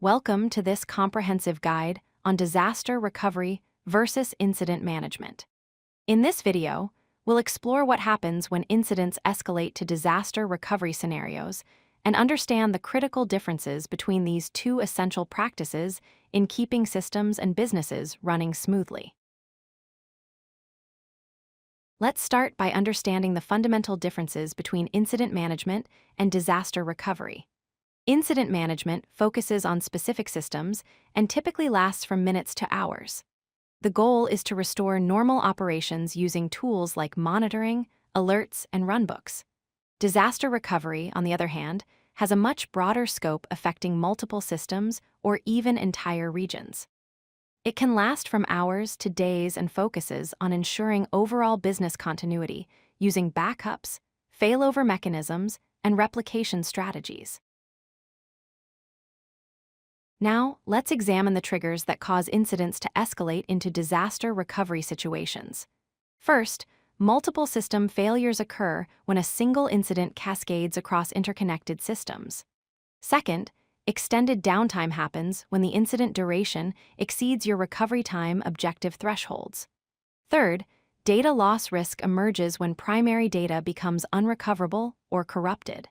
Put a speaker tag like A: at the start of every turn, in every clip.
A: Welcome to this comprehensive guide on disaster recovery versus incident management. In this video, we'll explore what happens when incidents escalate to disaster recovery scenarios and understand the critical differences between these two essential practices in keeping systems and businesses running smoothly. Let's start by understanding the fundamental differences between incident management and disaster recovery. Incident management focuses on specific systems and typically lasts from minutes to hours. The goal is to restore normal operations using tools like monitoring, alerts, and runbooks. Disaster recovery, on the other hand, has a much broader scope affecting multiple systems or even entire regions. It can last from hours to days and focuses on ensuring overall business continuity using backups, failover mechanisms, and replication strategies. Now, let's examine the triggers that cause incidents to escalate into disaster recovery situations. First, multiple system failures occur when a single incident cascades across interconnected systems. Second, extended downtime happens when the incident duration exceeds your recovery time objective thresholds. Third, data loss risk emerges when primary data becomes unrecoverable or corrupted.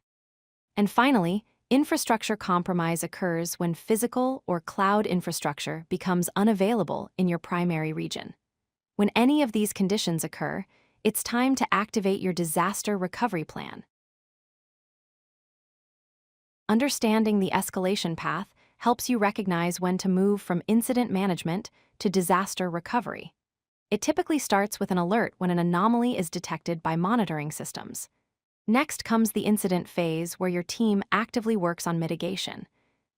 A: And finally, infrastructure compromise occurs when physical or cloud infrastructure becomes unavailable in your primary region. When any of these conditions occur, it's time to activate your disaster recovery plan. Understanding the escalation path helps you recognize when to move from incident management to disaster recovery. It typically starts with an alert when an anomaly is detected by monitoring systems. Next comes the incident phase where your team actively works on mitigation.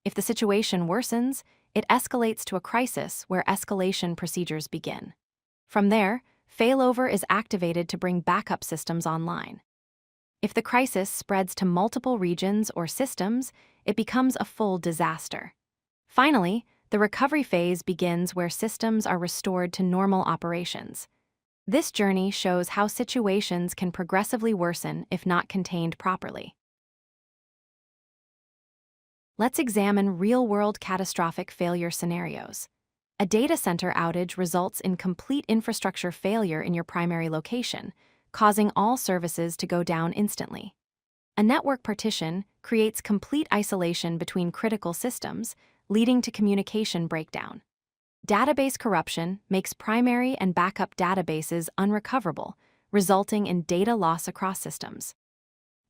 A: If the situation worsens, it escalates to a crisis where escalation procedures begin. From there, failover is activated to bring backup systems online. If the crisis spreads to multiple regions or systems, it becomes a full disaster. Finally, the recovery phase begins where systems are restored to normal operations. This journey shows how situations can progressively worsen if not contained properly. Let's examine real-world catastrophic failure scenarios. A data center outage results in complete infrastructure failure in your primary location, causing all services to go down instantly. A network partition creates complete isolation between critical systems, leading to communication breakdown. Database corruption makes primary and backup databases unrecoverable, resulting in data loss across systems.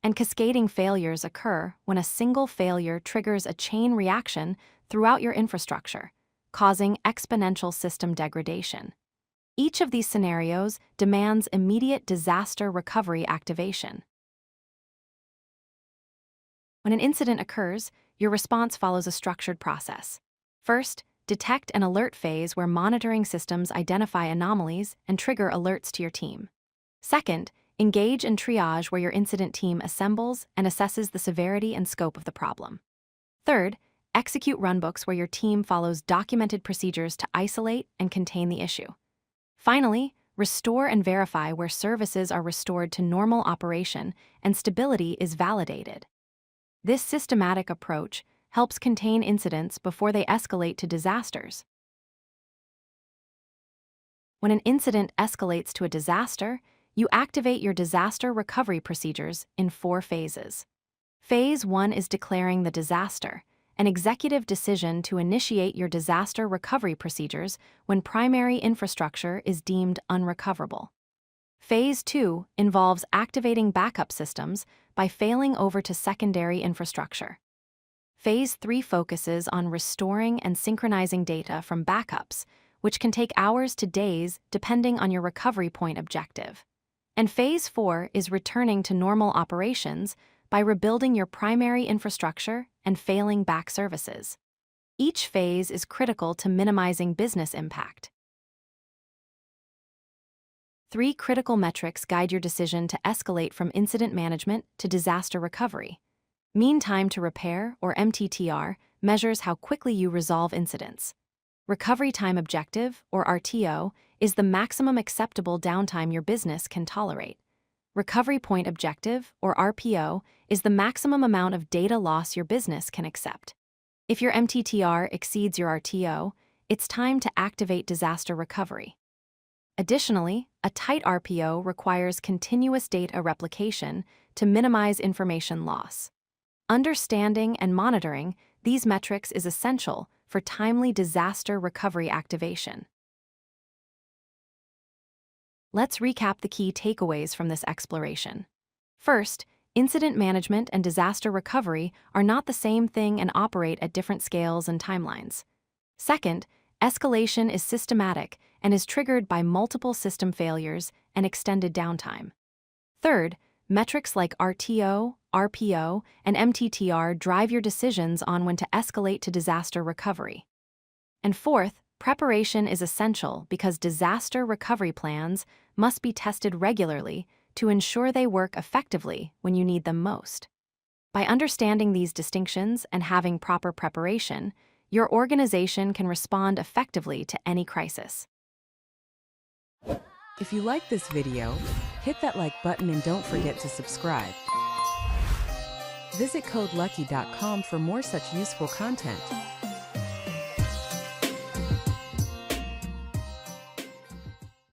A: And cascading failures occur when a single failure triggers a chain reaction throughout your infrastructure, causing exponential system degradation. Each of these scenarios demands immediate disaster recovery activation. When an incident occurs, your response follows a structured process. First, detect and alert phase where monitoring systems identify anomalies and trigger alerts to your team. Second, engage and triage where your incident team assembles and assesses the severity and scope of the problem. Third, execute runbooks where your team follows documented procedures to isolate and contain the issue. Finally, restore and verify where services are restored to normal operation and stability is validated. This systematic approach helps contain incidents before they escalate to disasters. When an incident escalates to a disaster, you activate your disaster recovery procedures in 4 phases. Phase 1 is declaring the disaster, an executive decision to initiate your disaster recovery procedures when primary infrastructure is deemed unrecoverable. Phase 2 involves activating backup systems by failing over to secondary infrastructure. Phase 3 focuses on restoring and synchronizing data from backups, which can take hours to days depending on your recovery point objective. And Phase 4 is returning to normal operations by rebuilding your primary infrastructure and failing back services. Each phase is critical to minimizing business impact. 3 critical metrics guide your decision to escalate from incident management to disaster recovery. Mean time to repair, or MTTR, measures how quickly you resolve incidents. Recovery time objective, or RTO, is the maximum acceptable downtime your business can tolerate. Recovery point objective, or RPO, is the maximum amount of data loss your business can accept. If your MTTR exceeds your RTO, it's time to activate disaster recovery. Additionally, a tight RPO requires continuous data replication to minimize information loss. Understanding and monitoring these metrics is essential for timely disaster recovery activation. Let's recap the key takeaways from this exploration. First, incident management and disaster recovery are not the same thing and operate at different scales and timelines. Second, escalation is systematic and is triggered by multiple system failures and extended downtime. Third, metrics like RTO, RPO, and MTTR drive your decisions on when to escalate to disaster recovery. And fourth, preparation is essential because disaster recovery plans must be tested regularly to ensure they work effectively when you need them most. By understanding these distinctions and having proper preparation, your organization can respond effectively to any crisis.
B: If you like this video, hit that like button and don't forget to subscribe. Visit codelucky.com for more such useful content.